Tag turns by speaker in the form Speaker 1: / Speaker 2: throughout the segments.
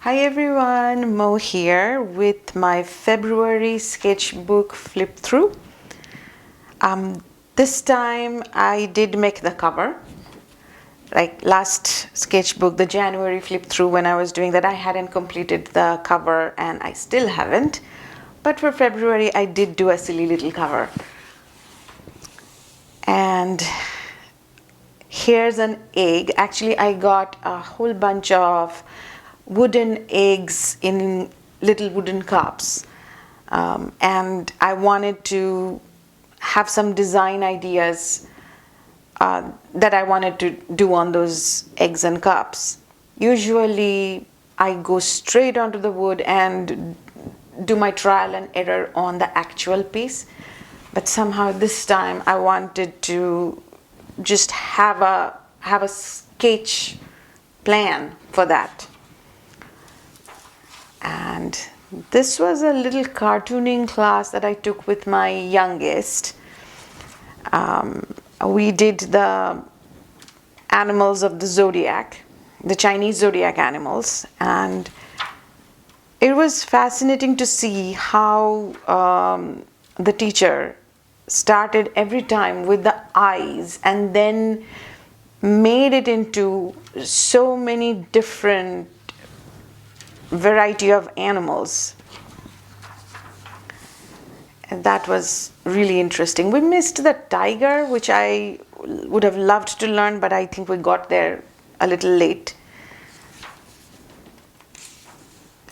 Speaker 1: Hi everyone, Mo here with my February sketchbook flip through. This time I did make the cover. Like last sketchbook, the January flip through, when I was doing that, I hadn't completed the cover and I still haven't. But for February, I did do a silly little cover. And here's an egg. Actually, I got a whole bunch of wooden eggs in little wooden cups. And I wanted to have some design ideas that I wanted to do on those eggs and cups. Usually, I go straight onto the wood and do my trial and error on the actual piece. But somehow this time I wanted to just have a sketch plan for that. And this was a little cartooning class that I took with my youngest. We did the animals of the Zodiac, the Chinese Zodiac animals, and it was fascinating to see how the teacher started every time with the eyes and then made it into so many different variety of animals. And that was really interesting. We missed the tiger, which I would have loved to learn, but I think we got there a little late.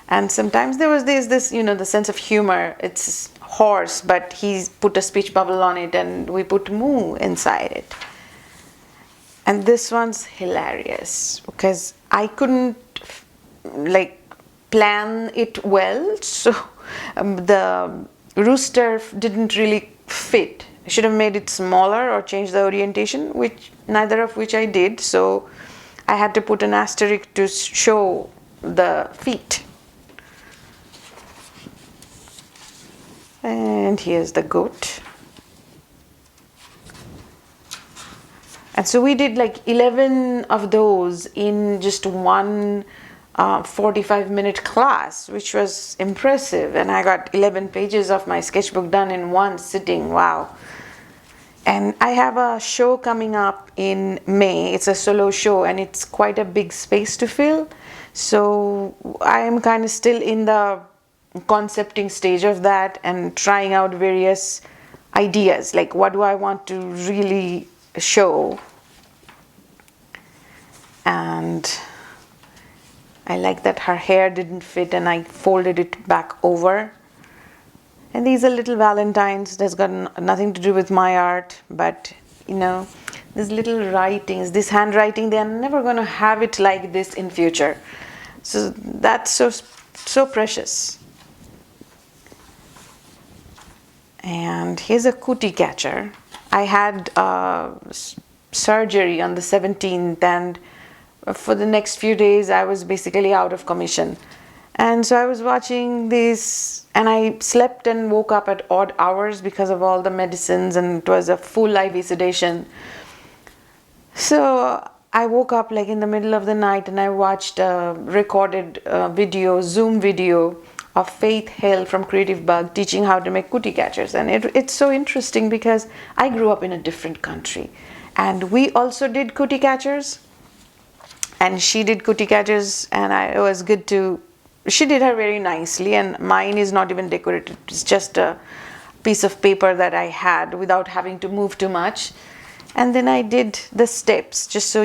Speaker 1: And sometimes there was this, the sense of humor. It's horse, but he put a speech bubble on it and we put moo inside it. And this one's hilarious because I couldn't plan it well. So the rooster didn't really fit. I should have made it smaller or changed the orientation, neither of which I did. So I had to put an asterisk to show the feet. And here's the goat. And so we did like 11 of those in just one 45-minute class, which was impressive. And I got 11 pages of my sketchbook done in one sitting. Wow. And I have a show coming up in May. It's a solo show and it's quite a big space to fill. So I am kind of still in the concepting stage of that and trying out various ideas, like what do I want to really show. And I like that her hair didn't fit and I folded it back over. And these are little valentines. That's got nothing to do with my art, but these little writings, this handwriting, they are never going to have it like this in future. So that's so precious. And here's a cootie catcher. I had surgery on the 17th, and for the next few days I was basically out of commission. And so I was watching this, and I slept and woke up at odd hours because of all the medicines, and it was a full IV sedation. So I woke up like in the middle of the night and I watched a recorded Zoom video of Faith Hill from Creative Bug teaching how to make cootie catchers. And it's so interesting because I grew up in a different country and we also did cootie catchers, and she did cootie catchers, and she did her very nicely, and mine is not even decorated. It's just a piece of paper that I had without having to move too much. And then I did the steps just so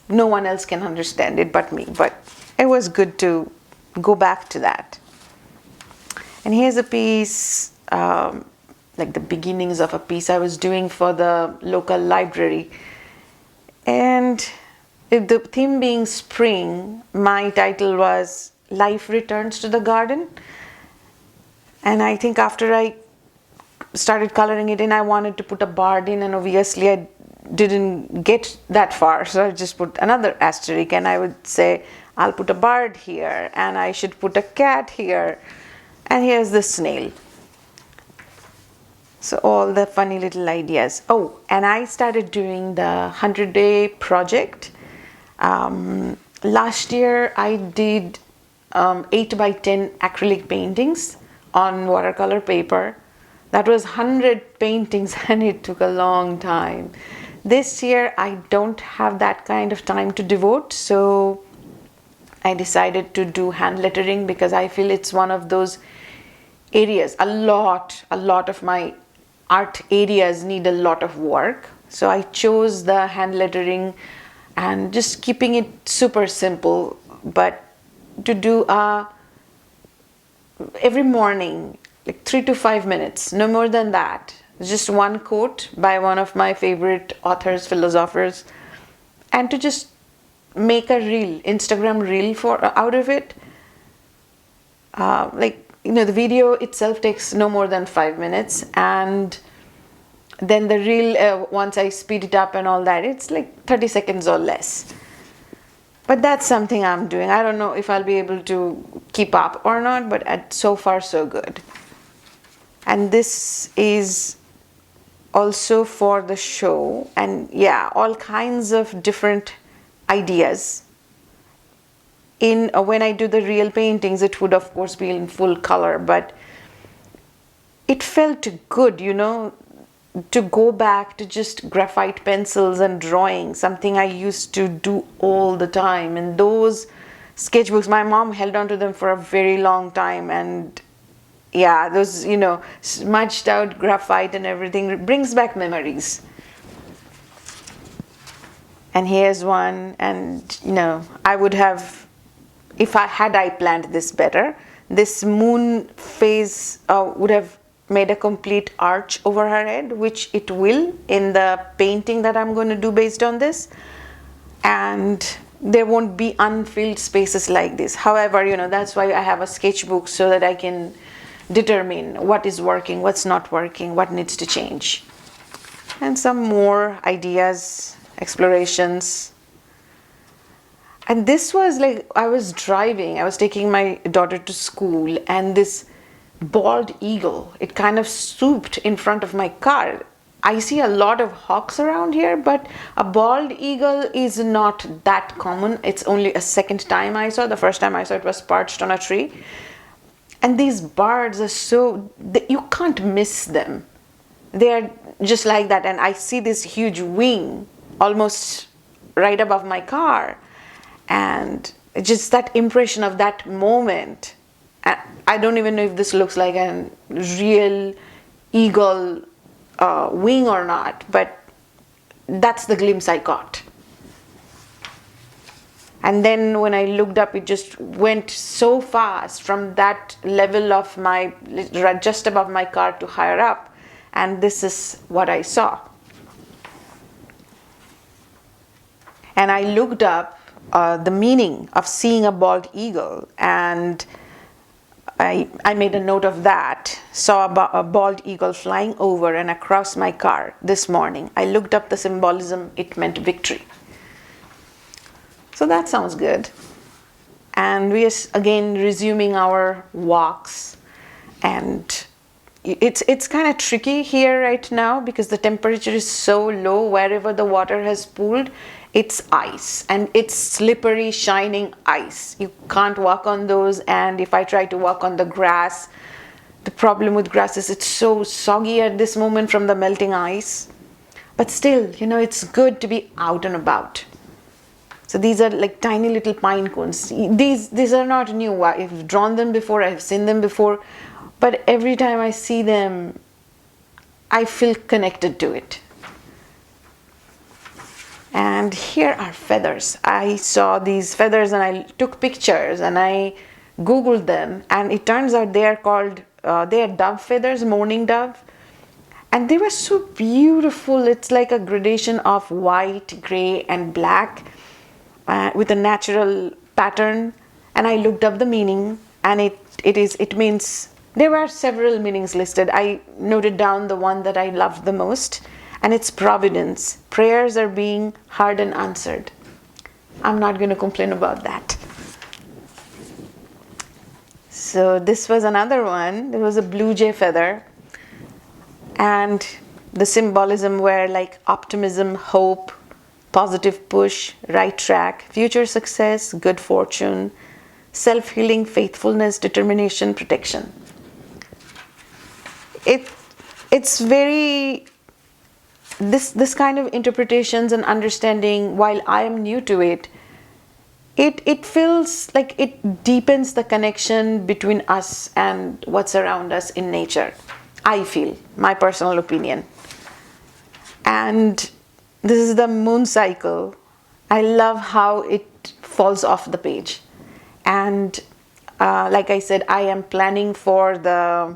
Speaker 1: no one else can understand it but me. But it was good to go back to that. And here's a piece, like the beginnings of a piece I was doing for the local library. And the theme being spring, my title was Life Returns to the Garden. And I think after I started coloring it in, I wanted to put a bird in, and obviously I didn't get that far. So I just put another asterisk, and I would say, I'll put a bird here, and I should put a cat here. And here's the snail. So all the funny little ideas. Oh, and I started doing the 100-day project. Last year I did 8 by 10 acrylic paintings on watercolor paper. That was 100 paintings and it took a long time. This year I don't have that kind of time to devote, so I decided to do hand lettering because I feel it's one of those areas. A lot of my art areas need a lot of work. So I chose the hand lettering and just keeping it super simple, but to do every morning, like 3 to 5 minutes, no more than that. Just one quote by one of my favorite authors, philosophers, and to just make a reel, Instagram reel out of it. The video itself takes no more than 5 minutes, and then the reel, once I speed it up and all that, it's like 30 seconds or less. But that's something I'm doing. I don't know if I'll be able to keep up or not, but so far so good. And this is also for the show, and yeah, all kinds of different ideas. When I do the real paintings, it would of course be in full color, but it felt good, to go back to just graphite pencils and drawing, something I used to do all the time. And those sketchbooks, my mom held on to them for a very long time, and yeah, those, smudged out graphite and everything brings back memories. And here's one, and I would have, if I planned this better, this moon phase would have made a complete arch over her head, which it will in the painting that I'm going to do based on this. And there won't be unfilled spaces like this. However, that's why I have a sketchbook, so that I can determine what is working, what's not working, what needs to change. And some more ideas, explorations. And this was like, I was driving, I was taking my daughter to school, and this bald eagle, it kind of swooped in front of my car. I see a lot of hawks around here, but a bald eagle is not that common. It's only a second time I saw. The first time I saw it was perched on a tree. And these birds are you can't miss them. They're just like that. And I see this huge wing almost right above my car. And just that impression of that moment. I don't even know if this looks like a real eagle wing or not, but that's the glimpse I got. And then when I looked up, it just went so fast from that level of just above my car to higher up. And this is what I saw. And I looked up the meaning of seeing a bald eagle, and I made a note of that. Saw a bald eagle flying over and across my car this morning. I looked up the symbolism. It meant victory. So that sounds good. And we are again resuming our walks. And it's kind of tricky here right now because the temperature is so low. Wherever the water has pooled, it's ice, and it's slippery, shining ice. You can't walk on those. And if I try to walk on the grass, the problem with grass is it's so soggy at this moment from the melting ice. But still, it's good to be out and about. So these are like tiny little pine cones. These are not new. I've drawn them before, I've seen them before, but every time I see them, I feel connected to it. And here are feathers. I saw these feathers and I took pictures and I Googled them, and it turns out they are called, they are dove feathers, mourning dove. And they were so beautiful. It's like a gradation of white, gray, and black with a natural pattern. And I looked up the meaning, and it means, there were several meanings listed. I noted down the one that I loved the most. And it's providence. Prayers are being heard and answered. I'm not going to complain about that. So this was another one. There was a blue jay feather. And the symbolism were like optimism, hope, positive push, right track, future success, good fortune, self-healing, faithfulness, determination, protection. It's very, this kind of interpretations and understanding, while I am new to it, it feels like it deepens the connection between us and what's around us in nature. I feel, my personal opinion. And this is the moon cycle. I love how it falls off the page. And like I said, I am planning for the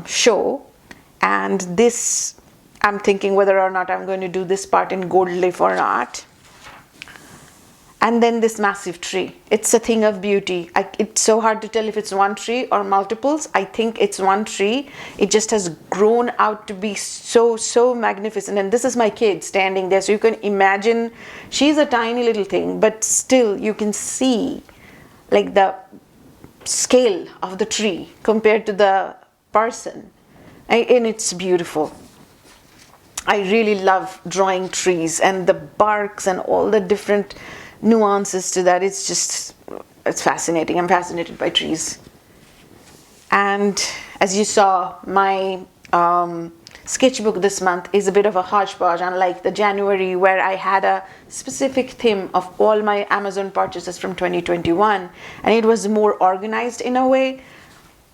Speaker 1: show, and this, I'm thinking whether or not I'm going to do this part in gold leaf or not. And then this massive tree. It's a thing of beauty. It's so hard to tell if it's one tree or multiples. I think it's one tree. It just has grown out to be so magnificent. And this is my kid standing there. So you can imagine, she's a tiny little thing, but still you can see like the scale of the tree compared to the person. And it's beautiful. I really love drawing trees and the barks and all the different nuances to that. It's fascinating. I'm fascinated by trees. And as you saw, my sketchbook this month is a bit of a hodgepodge, unlike the January where I had a specific theme of all my Amazon purchases from 2021, and it was more organized in a way.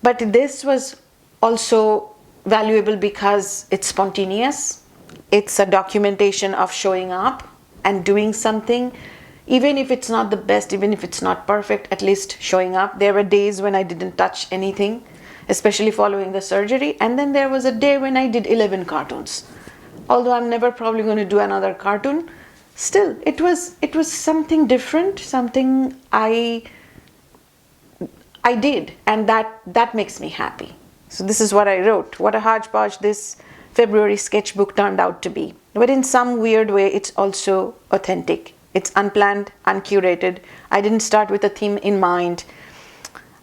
Speaker 1: But this was also valuable because it's spontaneous. It's a documentation of showing up and doing something. Even if it's not the best, even if it's not perfect, at least showing up. There were days when I didn't touch anything, especially following the surgery. And then there was a day when I did 11 cartoons. Although I'm never probably going to do another cartoon, still, it was something different, something I did, and that makes me happy. So this is what I wrote. What a hodgepodge this February sketchbook turned out to be. But in some weird way, it's also authentic. It's unplanned, uncurated. I didn't start with a theme in mind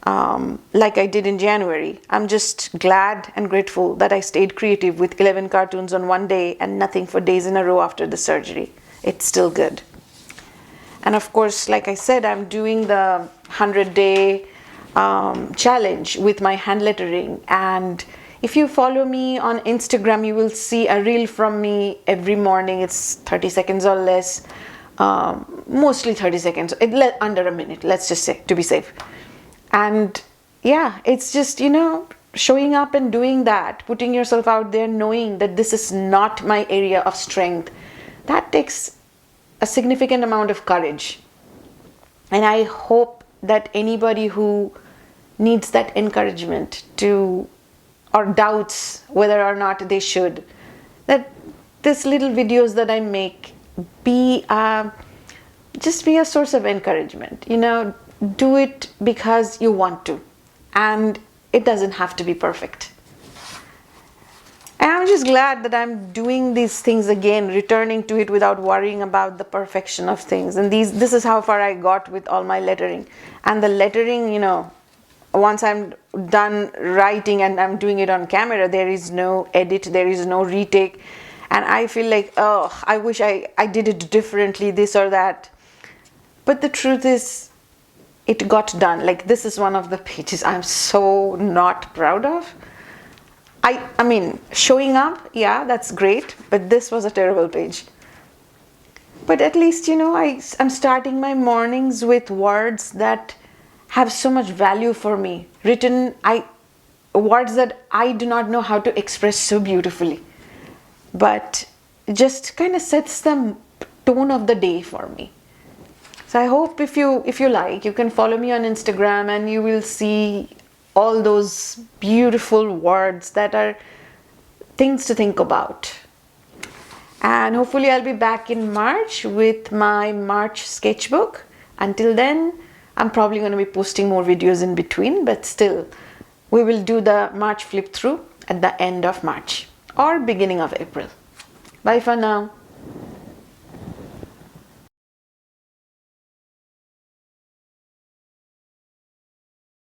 Speaker 1: like I did in January. I'm just glad and grateful that I stayed creative with 11 cartoons on one day and nothing for days in a row after the surgery. It's still good. And of course, like I said, I'm doing the 100-day challenge with my hand lettering. And if you follow me on Instagram, you will see a reel from me every morning. It's 30 seconds or less. Mostly 30 seconds, under a minute, let's just say, to be safe. And yeah, it's just, showing up and doing that, putting yourself out there, knowing that this is not my area of strength. That takes a significant amount of courage. And I hope that anybody who needs that encouragement or doubts whether or not they should, that these little videos that I make just be a source of encouragement. Do it because you want to, and it doesn't have to be perfect. And I'm just glad that I'm doing these things again, returning to it without worrying about the perfection of things. And this is how far I got with all my lettering. And the lettering, once I'm done writing and I'm doing it on camera, there is no edit, there is no retake. And I feel like, I wish I did it differently, this or that. But the truth is, it got done. Like, this is one of the pages I'm so not proud of. I mean, showing up, yeah, that's great. But this was a terrible page. But at least, I'm starting my mornings with words that have so much value for me. Words that I do not know how to express so beautifully. But it just kind of sets the tone of the day for me. So I hope if you like, you can follow me on Instagram and you will see all those beautiful words that are things to think about. And hopefully I'll be back in March with my March sketchbook. Until then, I'm probably going to be posting more videos in between, but still, we will do the March flip through at the end of March or beginning of April. Bye for now.